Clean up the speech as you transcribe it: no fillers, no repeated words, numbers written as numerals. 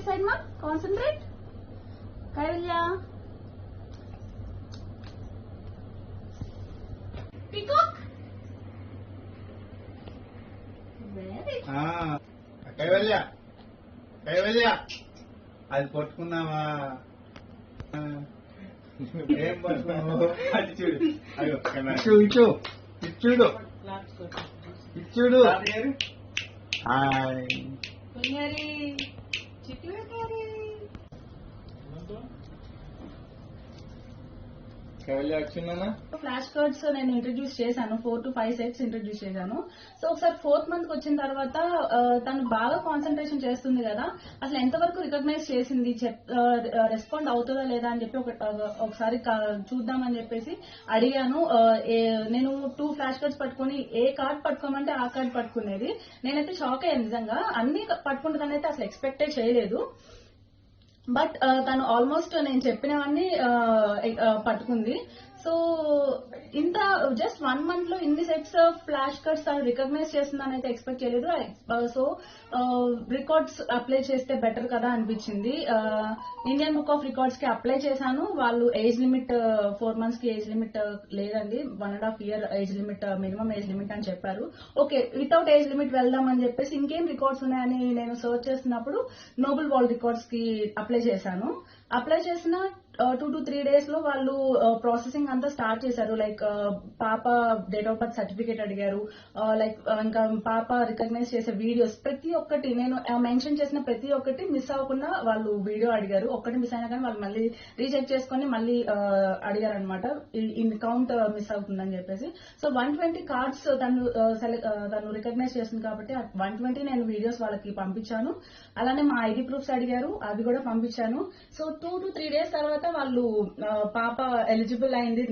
side, ma. Concentrate. Kaivalya. Peacock. Very. Kaivalya Kaivalya అది పట్టుకున్నావా? ఏం పట్టుకున్నావు? అది చూడు. అయ్యో ఇచ్చు ఇచ్చుడు ఇచ్చుడు. Hi Kunyari. Chikuri. Kaivalya వచ్చిందన్నా? Flash cards నేను ఇంట్రడ్యూస్ చేశాను, 4 to 5 సెట్స్ ఇంట్రడ్యూస్ చేశాను. సో ఒకసారి 4th మంత్ వచ్చిన తర్వాత తను బాగా కాన్సన్ట్రేషన్ చేస్తుంది కదా, అసలు ఎంతవరకు రికగ్నైజ్ చేసింది, రెస్పాండ్ అవుతుందా లేదా అని చెప్పి ఒకసారి చూద్దామని చెప్పేసి అడిగాను. నేను 2 ఫ్లాష్ కార్డ్స్ పట్టుకుని ఏ కార్డ్ పట్టుకోమంటే ఆ కార్డ్ పట్టుకునేది. నేనైతే షాక్ అయ్యాను నిజంగా, అన్ని పట్టుకుంటుందని అయితే అసలు ఎక్స్పెక్టే చేయలేదు. బట్ తను ఆల్మోస్ట్ నేను చెప్పినవన్నీ పట్టుకుంది. సో ఇంత జస్ట్ 1 month లో ఇన్ని సెట్స్ ఫ్లాష్ కార్డ్స్ తను రికగ్నైజ్ చేస్తుందని అయితే ఎక్స్పెక్ట్ చేయలేదు. సో రికార్డ్స్ అప్లై చేస్తే బెటర్ కదా అనిపించింది. ఇండియన్ బుక్ ఆఫ్ రికార్డ్స్ కి అప్లై చేశాను. వాళ్ళు ఏజ్ లిమిట్ 4 months కి ఏజ్ లిమిట్ లేదండి, 1.5 year age limit, minimum age limit అని చెప్పారు. ఓకే, వితౌట్ ఏజ్ లిమిట్ వెళ్దాం అని చెప్పేసి ఇంకేం రికార్డ్స్ ఉన్నాయని నేను సర్చ్ చేస్తున్నప్పుడు నోబెల్ వరల్డ్ రికార్డ్స్ కి అప్లై చేశాను. అప్లై చేసిన 2 to 3 days లో వాళ్ళు ప్రాసెసింగ్ అంతా స్టార్ట్ చేశారు. లైక్ పాప డేట్ ఆఫ్ బర్త్ సర్టిఫికేట్ అడిగారు, లైక్ ఇంకా పాప రికగ్నైజ్ చేసే వీడియోస్ ప్రతి ఒక్కటి, నేను మెన్షన్ చేసిన ప్రతి ఒక్కటి మిస్ అవ్వకుండా వాళ్ళు వీడియో అడిగారు. ఒక్కటి మిస్ అయినా కానీ వాళ్ళు మళ్ళీ రీచెక్ చేసుకుని మళ్ళీ అడిగారు అనమాట, ఇన్ కౌంట్ మిస్ అవుతుందని చెప్పేసి. సో 120 కార్డ్స్ తను రికగ్నైజ్ చేసింది కాబట్టి 120 నేను వీడియోస్ వాళ్ళకి పంపించాను. అలానే మా ఐడి ప్రూఫ్స్ అడిగారు, అవి కూడా పంపించాను. సో 2 to 3 days తర్వాత వాళ్ళు పాప ఎలిజిబుల్ అయింది.